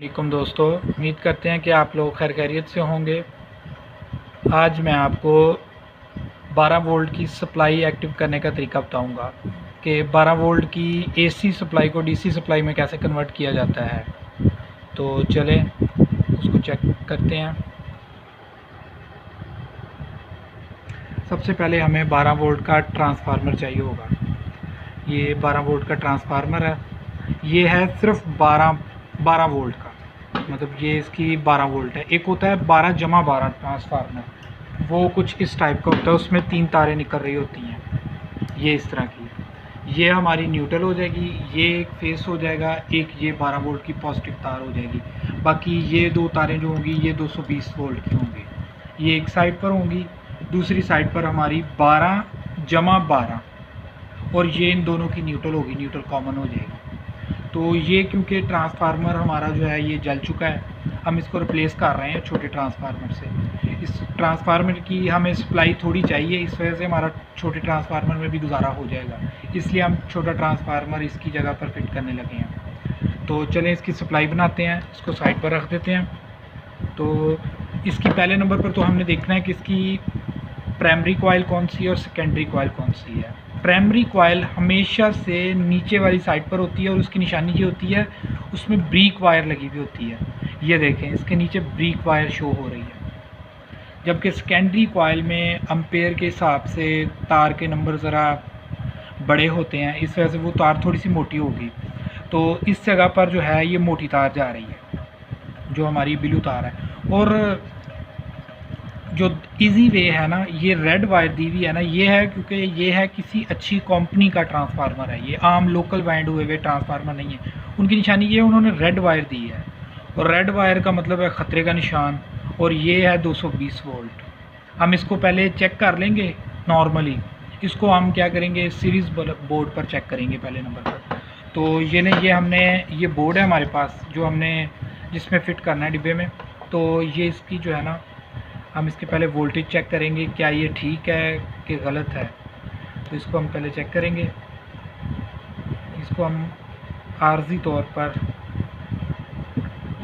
वालेकुम दोस्तों, उम्मीद करते हैं कि आप लोग खैर खैरियत से होंगे। आज मैं आपको 12 वोल्ट की सप्लाई एक्टिव करने का तरीका बताऊंगा कि 12 वोल्ट की एसी सप्लाई को डीसी सप्लाई में कैसे कन्वर्ट किया जाता है। तो चलें उसको चेक करते हैं। सबसे पहले हमें 12 वोल्ट का ट्रांसफार्मर चाहिए होगा। ये 12 वोल्ट का ट्रांसफार्मर है। ये है सिर्फ 12 वोल्ट का, मतलब ये इसकी 12 वोल्ट है। एक होता है 12 जमा 12 ट्रांसफार्मर, वो कुछ इस टाइप का होता है, उसमें 3 तारें निकल रही होती हैं, ये इस तरह की। ये हमारी न्यूट्रल हो जाएगी, ये एक फेस हो जाएगा, एक ये 12 वोल्ट की पॉजिटिव तार हो जाएगी। बाकी ये 2 तारें जो होंगी ये 220 वोल्ट की होंगी, ये एक साइड पर होंगी, दूसरी साइड पर हमारी 12 जमा 12, और ये इन दोनों की न्यूट्रल होगी, न्यूट्रल कॉमन हो जाएगी। तो ये क्योंकि ट्रांसफार्मर हमारा जो है ये जल चुका है, हम इसको रिप्लेस कर रहे हैं छोटे ट्रांसफार्मर से। इस ट्रांसफार्मर की हमें सप्लाई थोड़ी चाहिए, इस वजह से हमारा छोटे ट्रांसफार्मर में भी गुजारा हो जाएगा, इसलिए हम छोटा ट्रांसफार्मर इसकी जगह पर फिट करने लगे हैं। तो चलें इसकी सप्लाई बनाते हैं, इसको साइड पर रख देते हैं। तो इसकी पहले नंबर पर तो हमने देखना है कि इसकी प्राइमरी कॉइल कौन सी है और सेकेंडरी कॉइल कौन सी है। प्राइमरी कॉइल हमेशा से नीचे वाली साइड पर होती है और उसकी निशानी ये होती है, उसमें ब्रीक वायर लगी हुई होती है। ये देखें, इसके नीचे ब्रीक वायर शो हो रही है। जबकि सेकेंडरी कॉइल में एम्पेयर के हिसाब से तार के नंबर ज़रा बड़े होते हैं, इस वजह से वो तार थोड़ी सी मोटी होगी। तो इस जगह पर जो है ये मोटी तार जा रही है, जो हमारी ब्लू तार है। और जो इजी वे है ना, ये रेड वायर दी हुई है ना, ये है क्योंकि ये है किसी अच्छी कंपनी का ट्रांसफार्मर है, ये आम लोकल वाइंड हुए हुए ट्रांसफार्मर नहीं है। उनकी निशानी ये उन्होंने रेड वायर दी है, और रेड वायर का मतलब है ख़तरे का निशान, और ये है 220 वोल्ट। हम इसको पहले चेक कर लेंगे नॉर्मली। इसको हम क्या करेंगे, सीरीज़ बोर्ड पर चेक करेंगे पहले नंबर पर। तो ये हमने ये बोर्ड है हमारे पास जो हमने जिसमें फ़िट करना है डिब्बे में। तो ये इसकी जो है ना, हम इसके पहले वोल्टेज चेक करेंगे क्या ये ठीक है कि गलत है। तो इसको हम पहले चेक करेंगे। इसको हम आर्जी तौर पर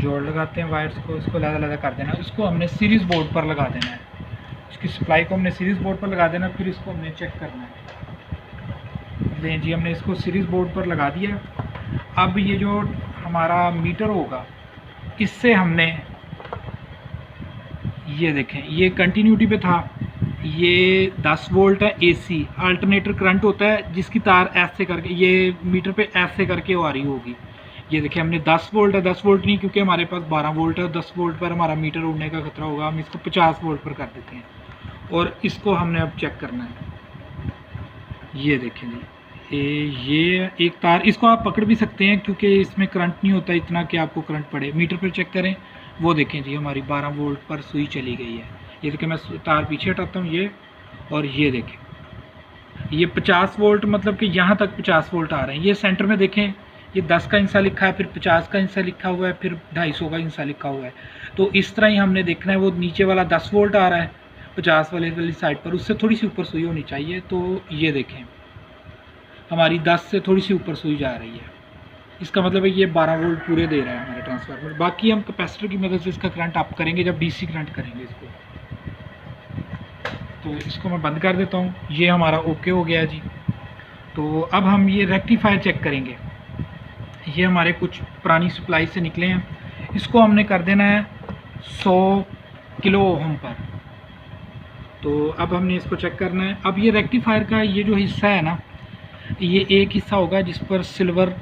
जोड़ लगाते हैं वायर्स को, इसको लगा कर देना। इसको हमने सीरीज़ बोर्ड पर लगा देना है, इसकी सप्लाई को हमने सीरीज़ बोर्ड पर लगा देना, फिर इसको हमने चेक करना है। लें जी, हमने इसको सीरीज़ बोर्ड पर लगा दिया। अब ये जो हमारा मीटर होगा, इससे हमने ये देखें, ये कंटिन्यूटी पे था, ये 10 वोल्ट है एसी। अल्टरनेटर करंट होता है जिसकी तार ऐसे करके ये मीटर पे ऐसे करके आ रही होगी। ये देखिए, हमने 10 वोल्ट है, 10 वोल्ट नहीं क्योंकि हमारे पास 12 वोल्ट है, 10 वोल्ट पर हमारा मीटर उड़ने का खतरा होगा, हम इसको 50 वोल्ट पर कर देते हैं। और इसको हमने अब चेक करना है। ये देखें जी, ये एक तार, इसको आप पकड़ भी सकते हैं क्योंकि इसमें करंट नहीं होता इतना कि आपको करंट पड़े। मीटर पर चेक करें, वो देखें जी, हमारी 12 वोल्ट पर सुई चली गई है। ये देखिए, मैं तार पीछे हटाता हूँ ये, और ये देखें, ये 50 वोल्ट, मतलब कि यहाँ तक 50 वोल्ट आ रहे हैं। ये सेंटर में देखें, ये 10 का इंसा लिखा है, फिर 50 का इंसा लिखा हुआ है, फिर 250 का इंसा लिखा हुआ है। तो इस तरह ही हमने देखना है। वो नीचे वाला 10 वोल्ट आ रहा है 50 वाली साइड पर, उससे थोड़ी सी ऊपर सुई होनी चाहिए। तो ये देखें, हमारी 10 से थोड़ी सी ऊपर सुई जा रही है, इसका मतलब है ये 12 वोल्ट पूरे दे रहा है हमारे ट्रांसफार्मर। बाकी हम कैपेसिटर की मदद से इसका करंट अप करेंगे जब डीसी करंट करेंगे इसको। तो इसको मैं बंद कर देता हूँ, ये हमारा ओके हो गया जी। तो अब हम ये रेक्टिफायर चेक करेंगे। ये हमारे कुछ पुरानी सप्लाई से निकले हैं, इसको हमने कर देना है 100 किलो ओम पर। तो अब हमने इसको चेक करना है। अब ये रेक्टिफायर का ये जो हिस्सा है ना, ये एक हिस्सा होगा जिस पर सिल्वर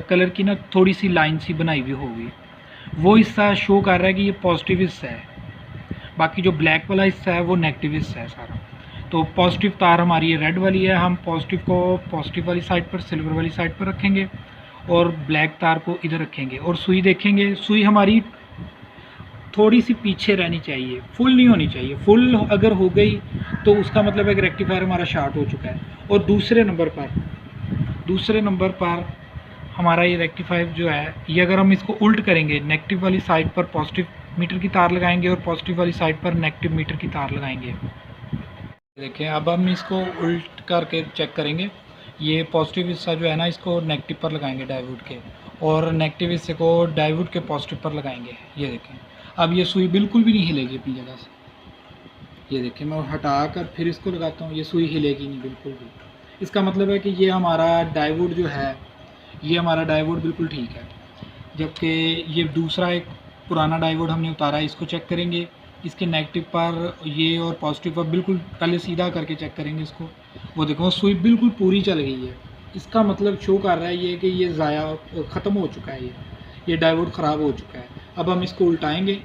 कलर की ना थोड़ी सी लाइन सी बनाई हुई होगी, वो हिस्सा शो कर रहा है कि ये पॉजिटिव हिस्सा है। बाकी जो ब्लैक वाला हिस्सा है वो नेगेटिव हिस्सा है सारा। तो पॉजिटिव तार हमारी ये रेड वाली है, हम पॉजिटिव को पॉजिटिव वाली साइड पर, सिल्वर वाली साइड पर रखेंगे, और ब्लैक तार को इधर रखेंगे। और सुई देखेंगे, सुई हमारी थोड़ी सी पीछे रहनी चाहिए, फुल नहीं होनी चाहिए। फुल अगर हो गई तो उसका मतलब है कि रेक्टिफायर हमारा शॉर्ट हो चुका है। और दूसरे नंबर पर हमारा ये रेक्टिफायर जो है, ये अगर हम इसको उल्ट करेंगे, नेगेटिव वाली साइड पर पॉजिटिव मीटर की तार लगाएंगे और पॉजिटिव वाली साइड पर नेगेटिव मीटर की तार लगाएंगे। देखें, अब हम इसको उल्ट करके चेक करेंगे। ये पॉजिटिव हिस्सा जो है ना, इसको नेगेटिव पर लगाएंगे डायोड के, और नेगेटिव हिस्से को डायोड के पॉजिटिव पर लगाएंगे। ये देखें, अब ये सुई बिल्कुल भी नहीं हिलेगी अपनी जगह से। ये देखें, मैं हटा कर फिर इसको लगाता हूँ, ये सुई हिलेगी नहीं बिल्कुल भी। इसका मतलब है कि ये हमारा डायोड जो है, ये हमारा डायोड बिल्कुल ठीक है। जबकि ये दूसरा एक पुराना डायोड हमने उतारा है, इसको चेक करेंगे। इसके नेगेटिव पर ये और पॉजिटिव पर बिल्कुल पहले सीधा करके चेक करेंगे इसको। वो देखो सुई बिल्कुल पूरी चल गई है। इसका मतलब शो कर रहा है ये कि ये ज़ाया ख़त्म हो चुका है, ये डायोड ख़राब हो चुका है। अब हम इसको उल्टाएंगे।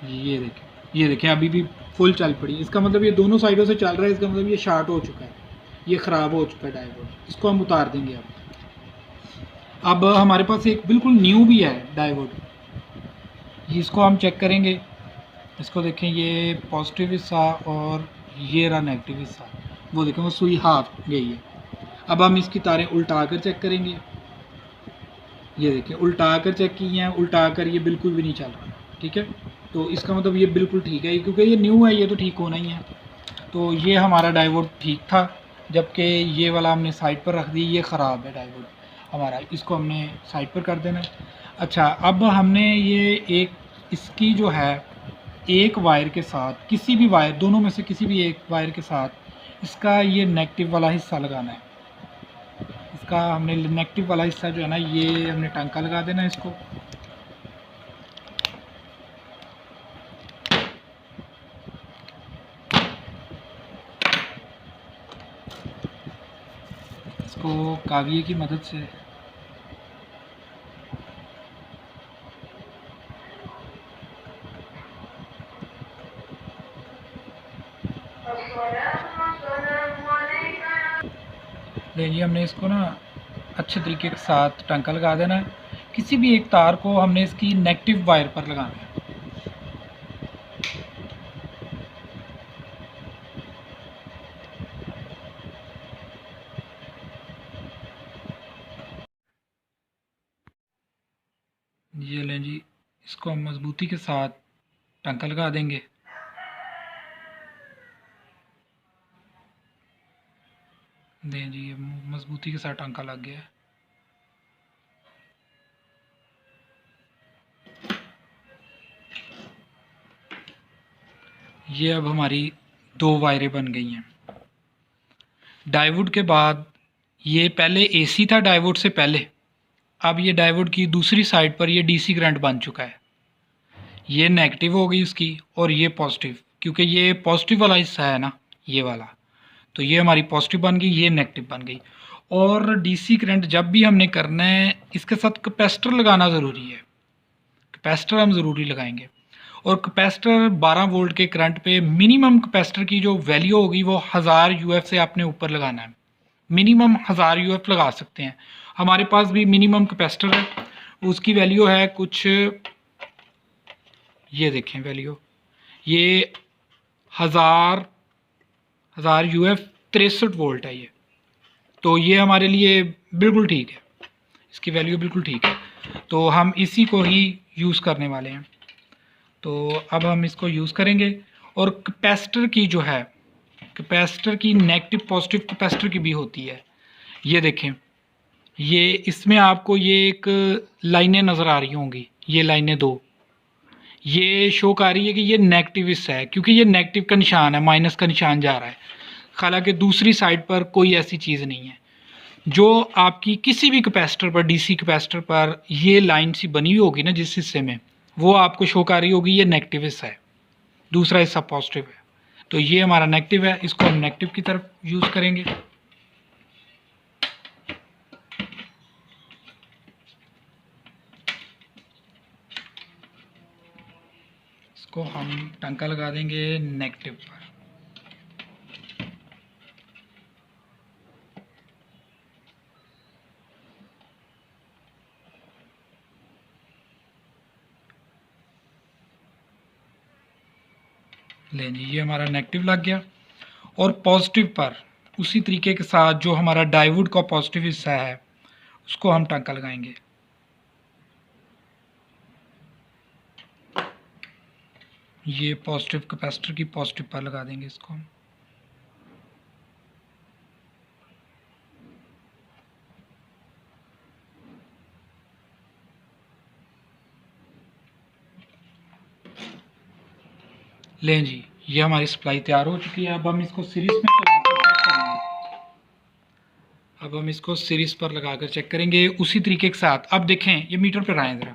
ये देखें अभी भी फुल चल पड़ी। इसका मतलब ये दोनों साइडों से चल रहा है, इसका मतलब ये शार्ट हो चुका है, ये ख़राब हो चुका है डायोड। इसको हम उतार देंगे। अब हमारे पास एक बिल्कुल न्यू भी है डायोड, इसको हम चेक करेंगे। इसको देखें, ये पॉजिटिव हिस्सा और ये रहा नेगेटिव हिस्सा। वो देखें वो सुई हाफ गई है। अब हम इसकी तारें उल्टा कर चेक करेंगे। ये देखें उल्टा कर चेक की हैं, उल्टा कर ये बिल्कुल भी नहीं चल रहा। ठीक है, तो इसका मतलब ये बिल्कुल ठीक है, क्योंकि ये न्यू है, ये तो ठीक होना ही है। तो ये हमारा डायोड ठीक था, जबकि ये वाला हमने साइड पर रख दी, ये ख़राब है डायोड हमारा। इसको हमने साइड पर कर देना है। अच्छा, अब हमने ये एक इसकी जो है एक वायर के साथ, किसी भी वायर, दोनों में से किसी भी एक वायर के साथ इसका ये नेगेटिव वाला हिस्सा लगाना है। इसका हमने नेगेटिव वाला हिस्सा जो है ना, ये हमने टांका लगा देना है इसको। इसको काविये की मदद से देखिए, हमने इसको ना अच्छे तरीके के साथ टांका लगा देना है। किसी भी एक तार को हमने इसकी नेगेटिव वायर पर लगाना है। ये लें जी, इसको हम मजबूती के साथ टांका लगा देंगे। दें जी, ये मजबूती के साथ टांका लग गया है। ये अब हमारी दो वायरें बन गई हैं। डायोड के बाद ये पहले एसी था डायोड से पहले, अब ये डायोड की दूसरी साइड पर ये डीसी करंट बन चुका है। ये नेगेटिव हो गई इसकी और ये पॉजिटिव, क्योंकि ये पॉजिटिव वाला हिस्सा है ना ये वाला, तो ये हमारी पॉजिटिव बन गई, ये नेगेटिव बन गई। और डीसी करंट जब भी हमने करना है, इसके साथ कैपेसिटर लगाना ज़रूरी है। कैपेसिटर हम ज़रूरी लगाएंगे। और कैपेसिटर 12 वोल्ट के करंट पे मिनिमम कैपेसिटर की जो वैल्यू होगी वो 1000 यूएफ से आपने ऊपर लगाना है। मिनिमम 1000 यूएफ लगा सकते हैं। हमारे पास भी मिनिमम कैपेसिटर है, उसकी वैल्यू है कुछ, ये देखें वैल्यू, ये 1000 यूएफ 63 वोल्ट है ये। तो ये हमारे लिए बिल्कुल ठीक है, इसकी वैल्यू बिल्कुल ठीक है। तो हम इसी को ही यूज़ करने वाले हैं। तो अब हम इसको यूज़ करेंगे। और कैपेसिटर की जो है, कैपेसिटर की नेगेटिव पॉजिटिव कैपेसिटर की भी होती है। ये देखें, ये इसमें आपको ये एक लाइनें नज़र आ रही होंगी, ये लाइनें दो, ये शो कर रही है कि ये नेगेटिव हिस्सा है, क्योंकि ये नेगेटिव का निशान है, माइनस का निशान जा रहा है। हालांकि दूसरी साइड पर कोई ऐसी चीज़ नहीं है। जो आपकी किसी भी कैपेसिटर पर, डीसी कैपेसिटर पर ये लाइन सी बनी हुई होगी ना जिस हिस्से में, वो आपको शो कर रही होगी ये नेगेटिव हिस्सा है, दूसरा हिस्सा पॉजिटिव है। तो ये हमारा नेगेटिव है, इसको हम नेगेटिव की तरफ यूज़ करेंगे। इसको हम टांका लगा देंगे नेगेटिव पर। लें जी, ये हमारा नेगेटिव लग गया। और पॉजिटिव पर उसी तरीके के साथ जो हमारा डायोड का पॉजिटिव हिस्सा है उसको हम टांका लगाएंगे। ये पॉजिटिव कैपेसिटर की पॉजिटिव पर लगा देंगे इसको हम। लें जी, ये हमारी सप्लाई तैयार हो चुकी है। अब हम इसको सीरीज़ में चलाकर चेक करेंगे। अब हम इसको सीरीज़ पर लगाकर चेक करेंगे उसी तरीके के साथ। अब देखें, ये मीटर पर आए ज़रा।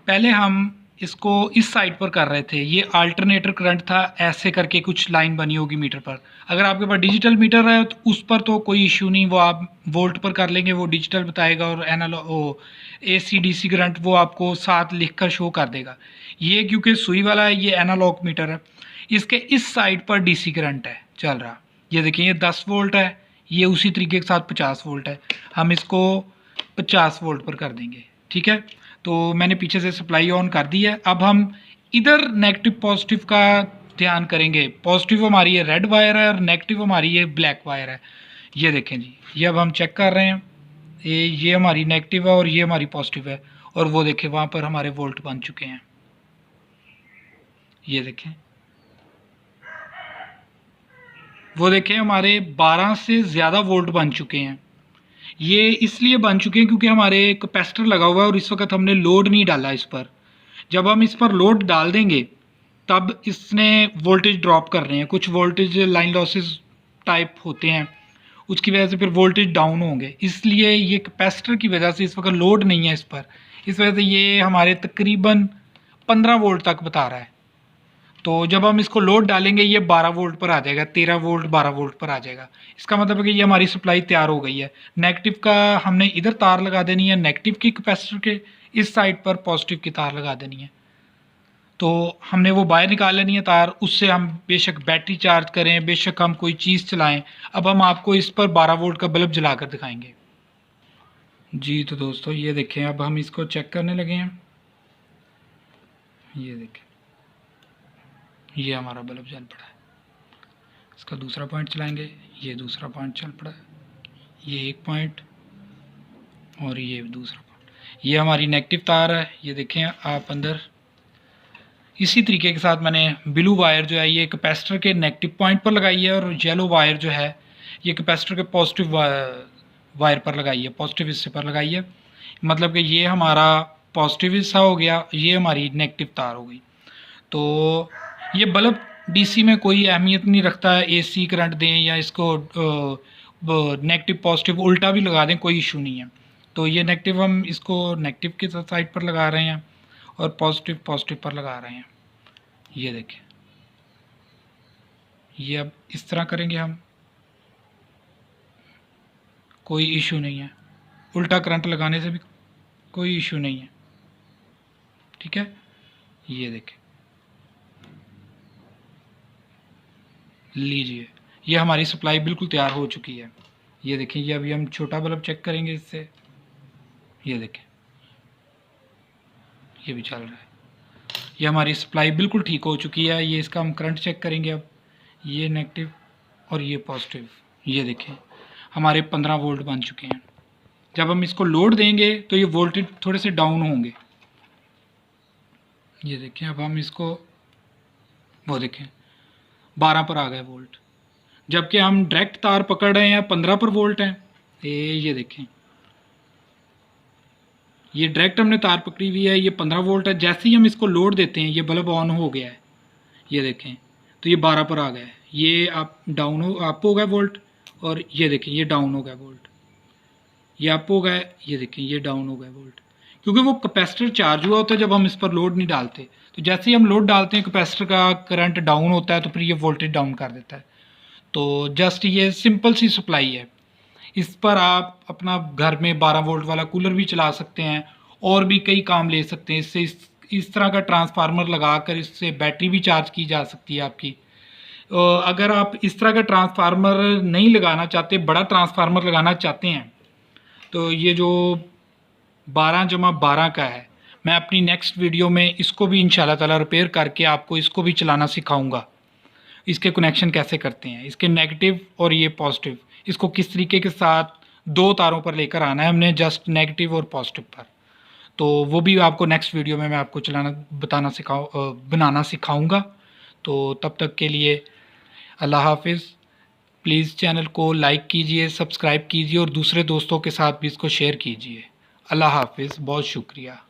पहले हम इसको इस साइड पर कर रहे थे, ये अल्टरनेटर करंट था, ऐसे करके कुछ लाइन बनी होगी मीटर पर। अगर आपके पास डिजिटल मीटर है तो उस पर तो कोई इशू नहीं, वो आप वोल्ट पर कर लेंगे, वो डिजिटल बताएगा, और एनालॉग AC DC करंट वो आपको साथ लिखकर शो कर देगा। ये क्योंकि सुई वाला है, ये एनालॉग मीटर है, इसके इस साइड पर DC करंट है चल रहा। ये देखिए, ये 10 वोल्ट है, ये उसी तरीके के साथ 50 वोल्ट है। हम इसको 50 वोल्ट पर कर देंगे, ठीक है। तो मैंने पीछे से सप्लाई ऑन कर दी है। अब हम इधर नेगेटिव पॉजिटिव का ध्यान करेंगे। पॉजिटिव हमारी ये रेड वायर है और नेगेटिव हमारी ये ब्लैक वायर है। ये देखें जी, ये अब हम चेक कर रहे हैं, ये हमारी नेगेटिव है और ये हमारी पॉजिटिव है, और वो देखें वहाँ पर हमारे वोल्ट बन चुके हैं। ये देखें, वो देखें हमारे 12 से ज़्यादा वोल्ट बन चुके हैं। ये इसलिए बन चुके हैं क्योंकि हमारे कैपेसिटर लगा हुआ है और इस वक्त हमने लोड नहीं डाला इस पर। जब हम इस पर लोड डाल देंगे तब इसने वोल्टेज ड्रॉप कर रहे हैं, कुछ वोल्टेज लाइन लॉसेस टाइप होते हैं, उसकी वजह से फिर वोल्टेज डाउन होंगे। इसलिए ये कैपेसिटर की वजह से इस वक्त लोड नहीं है इस पर, इस वजह से ये हमारे तकरीबन 15 वोल्ट तक बता रहा है। तो जब हम इसको लोड डालेंगे ये 12 वोल्ट पर आ जाएगा, 13 वोल्ट 12 वोल्ट पर आ जाएगा। इसका मतलब है कि ये हमारी सप्लाई तैयार हो गई है। नेगेटिव का हमने इधर तार लगा देनी है, नेगेटिव की कैपेसिटर के इस साइड पर पॉजिटिव की तार लगा देनी है। तो हमने वो बाहर निकाल लेनी है तार, उससे हम बेशक बैटरी चार्ज करें, बेशक हम कोई चीज़ चलाएं। अब हम आपको इस पर 12 वोल्ट का बल्ब जला कर दिखाएंगे जी। तो दोस्तों ये देखें, अब हम इसको चेक करने लगे हैं। ये देखें, ये हमारा बल्ब जल पड़ा है। इसका दूसरा पॉइंट चलाएंगे, ये दूसरा पॉइंट चल पड़ा है, ये एक पॉइंट और ये दूसरा पॉइंट। ये हमारी नेगेटिव तार है। ये देखें आप अंदर, इसी तरीके के साथ मैंने ब्लू वायर जो है ये कैपेसिटर के नेगेटिव पॉइंट पर लगाई है, और येलो वायर जो है ये कैपेसिटर के पॉजिटिव वायर पर लगाई है, पॉजिटिव हिस्से पर लगाई है। मतलब कि ये हमारा पॉजिटिव हिस्सा हो गया, ये हमारी नेगेटिव तार हो गई। तो ये बल्ब DC में कोई अहमियत नहीं रखता है, AC करंट दें या इसको नेगेटिव पॉजिटिव उल्टा भी लगा दें, कोई इशू नहीं है। तो ये नेगेटिव हम इसको नेगेटिव की साइड पर लगा रहे हैं और पॉजिटिव पॉजिटिव पर लगा रहे हैं। ये देखें, ये अब इस तरह करेंगे हम, कोई इशू नहीं है, उल्टा करंट लगाने से भी कोई इशू नहीं है, ठीक है। ये देखें, लीजिए, ये हमारी सप्लाई बिल्कुल तैयार हो चुकी है। ये देखें, ये अभी हम छोटा बल्ब चेक करेंगे इससे। ये देखें, ये भी चल रहा है। ये हमारी सप्लाई बिल्कुल ठीक हो चुकी है। ये इसका हम करंट चेक करेंगे अब, ये नेगेटिव और ये पॉजिटिव। ये देखें हमारे 15 वोल्ट बन चुके हैं। जब हम इसको लोड देंगे तो ये वोल्टेज थोड़े से डाउन होंगे। ये देखें, अब हम इसको, वो देखें 12 पर आ गए वोल्ट, जबकि हम डायरेक्ट तार पकड़ रहे हैं 15 पर वोल्ट हैं। ये देखें, ये डायरेक्ट हमने तार पकड़ी हुई है, ये 15 वोल्ट है। जैसे ही हम इसको लोड देते हैं ये बल्ब ऑन हो गया है। ये देखें, तो ये 12 पर आ गया है। ये आप डाउन हो, अप हो गया वोल्ट, और ये देखें ये डाउन हो गया वोल्ट। ये अप हो गया, ये देखें ये डाउन हो गया वोल्ट, क्योंकि वो कैपेसिटर चार्ज हुआ होता है जब हम इस पर लोड नहीं डालते। तो जैसे ही हम लोड डालते हैं कैपेसिटर का करंट डाउन होता है, तो फिर ये वोल्टेज डाउन कर देता है। तो जस्ट ये सिंपल सी सप्लाई है। इस पर आप अपना घर में 12 वोल्ट वाला कूलर भी चला सकते हैं और भी कई काम ले सकते हैं इससे। इस तरह का ट्रांसफार्मर लगाकर इससे बैटरी भी चार्ज की जा सकती है आपकी। अगर आप इस तरह का ट्रांसफार्मर नहीं लगाना चाहते, बड़ा ट्रांसफार्मर लगाना चाहते हैं, तो ये जो 12/12 का है, मैं अपनी नेक्स्ट वीडियो में इसको भी इंशाल्लाह ताला रिपेयर करके आपको इसको भी चलाना सिखाऊंगा। इसके कनेक्शन कैसे करते हैं, इसके नेगेटिव और ये पॉजिटिव, इसको किस तरीके के साथ 2 तारों पर लेकर आना है हमने, जस्ट नेगेटिव और पॉजिटिव पर। तो वो भी आपको नेक्स्ट वीडियो में मैं आपको बनाना सिखाऊंगा। तो तब तक के लिए अल्लाह हाफिज़। प्लीज़ चैनल को लाइक कीजिए, सब्सक्राइब कीजिए और दूसरे दोस्तों के साथ भी इसको शेयर कीजिए। अल्लाह हाफिज़, बहुत शुक्रिया।